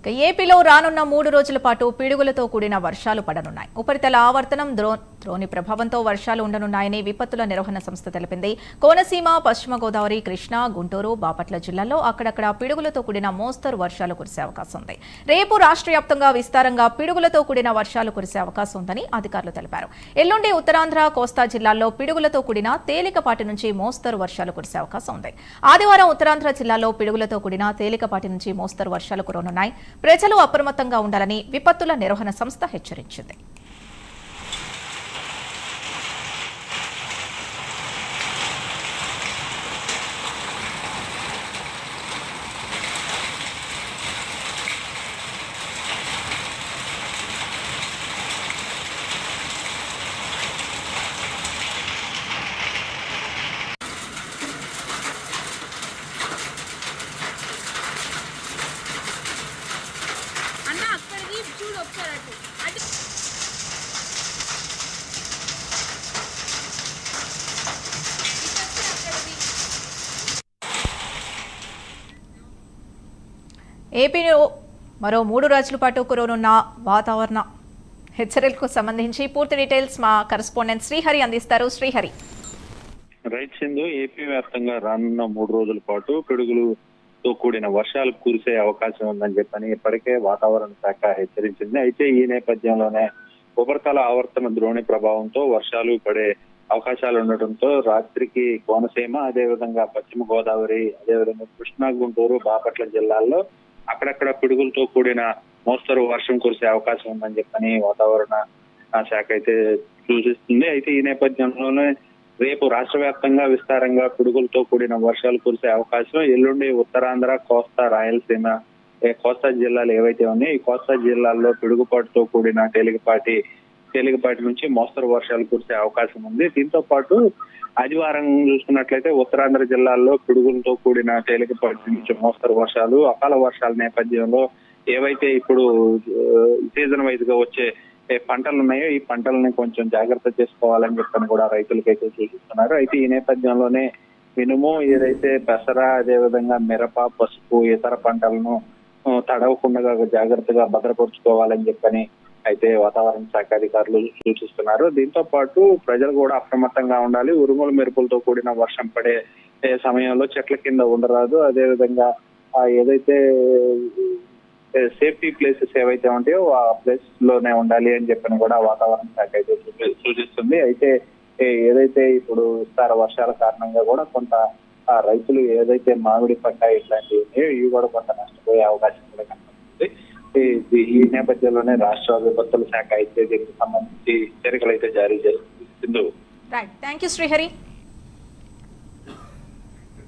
ఏపీలో రానున్న 3 రోజుల పాటు పిడుగులతో కూడిన వర్షాలు పడనున్నాయి. ఉపరితల ఆవర్తనం ద్రోణి ప్రభావంతో వర్షాలు ఉండనున్నాయని విపత్తుల నిర్వహణ సంస్థ తెలిపింది. కోనసీమ, పశ్చిమ గోదావరి, కృష్ణా, గుంటూరు, బాపట్ల జిల్లాల్లో అక్కడక్కడ పిడుగులతో కూడిన మోస్తరు వర్షాలు కురిసే అవకాశం ఉంది. రేపు రాష్ట్ర వ్యాప్తంగా విస్తారంగా పిడుగులతో కూడిన వర్షాలు కురిసే అవకాశం ఉందని అధికారులు తెలిపారు. ఎల్లుండి ఉత్తరాంధ్ర, కోస్తా జిల్లాల్లో పిడుగులతో కూడిన తేలికపాటి నుంచి మోస్తరు వర్షాలు కురిసే అవకాశం ఉంది. ఆదివారం ఉత్తరాంధ్ర జిల్లాలో పిడుగులతో కూడిన తేలికపాటి నుంచి మోస్తరు వర్షాలు కురవనున్నాయి. ప్రజలు అప్రమత్తంగా ఉండాలని విపత్తుల నిర్వహణ సంస్థ హెచ్చరించింది. ఏపీలో మరో 3 రోజుల పాటు కురవనున్న వాతావరణ హెచ్చరికలకు సంబంధించి పూర్తి డీటెయిల్స్ మా కరెస్పాండెంట్ శ్రీహరి అందిస్తారు. శ్రీహరి. రైట్ సింధు, ఏపీ వ్యాప్తంగా రానున్న 3 రోజుల పాటు పిడుగులతో కూడిన వర్షాలు కురిసే అవకాశం ఉందని చెప్పని ఇప్పటికే వాతావరణ శాఖ హెచ్చరించింది. అయితే ఈ నేపథ్యంలోనే ఉపరితల ఆవర్తన ద్రోణి ప్రభావంతో వర్షాలు పడే అవకాశాలు ఉండటంతో రాత్రికి కోనసీమ, అదేవిధంగా పశ్చిమ గోదావరి, అదేవిధంగా కృష్ణా, గుంటూరు, బాపట్ల జిల్లాల్లో అక్కడక్కడ పిడుగులతో కూడిన మోస్తరు వర్షం కురిసే అవకాశం ఉందని చెప్పని వాతావరణ శాఖ అయితే సూచిస్తుంది. అయితే ఈ నేపథ్యంలోనే రేపు రాష్ట్ర వ్యాప్తంగా విస్తారంగా పిడుగులతో కూడిన వర్షాలు కురిసే అవకాశం. ఎల్లుండి ఉత్తరాంధ్ర, కోస్తా, రాయలసీమ, కోస్తా జిల్లాలు ఏవైతే ఉన్నాయో ఈ కోస్తా జిల్లాల్లో పిడుగుపాటుతో కూడిన తేలికపాటి నుంచి మోస్తరు వర్షాలు కురిసే అవకాశం ఉంది. దీంతో పాటు ఆదివారం చూసుకున్నట్లయితే ఉత్తరాంధ్ర జిల్లాల్లో పిడుగులతో కూడిన తేలికపాటి నుంచి మోస్తరు వర్షాలు, అకాల వర్షాల నేపథ్యంలో ఏవైతే ఇప్పుడు సీజన్ వైజ్ గా వచ్చే పంటలు ఉన్నాయో ఈ పంటలని కొంచెం జాగ్రత్త చేసుకోవాలని చెప్పని కూడా రైతులకైతే సూచిస్తున్నారు. అయితే ఈ నేపథ్యంలోనే మినుము, ఏదైతే పెసర, అదేవిధంగా మిరప, పసుపు, ఇతర పంటలను తడవకుండా జాగ్రత్తగా భద్రపరుచుకోవాలని చెప్పని అయితే వాతావరణ శాఖ అధికారులు సూచిస్తున్నారు. దీంతో పాటు ప్రజలు కూడా అప్రమత్తంగా ఉండాలి. ఉరుములు మెరుపులతో కూడిన వర్షం పడే సమయంలో చెట్ల కింద ఉండరాదు. అదేవిధంగా ఏదైతే సేఫ్టీ ప్లేసెస్ ఏవైతే ఉంటాయో ఆ ప్లేస్ లోనే ఉండాలి అని చెప్పని కూడా వాతావరణ శాఖ అయితే సూచిస్తుంది. అయితే ఏదైతే ఇప్పుడు విస్తార వర్షాల కారణంగా కూడా కొంత రైతులు ఏదైతే మామిడి పంట ఇట్లాంటివి ఉన్నాయో ఇవి కూడా కొంత నష్టపోయే అవకాశం కూడా కనబడుతుంది. ఈ నేపథ్యంలోనే రాష్ట్ర విపత్తుల శాఖ అయితే దీనికి సంబంధించి హెచ్చరికలు అయితే జారీ చేస్తుంది. Right, thank you Srihari.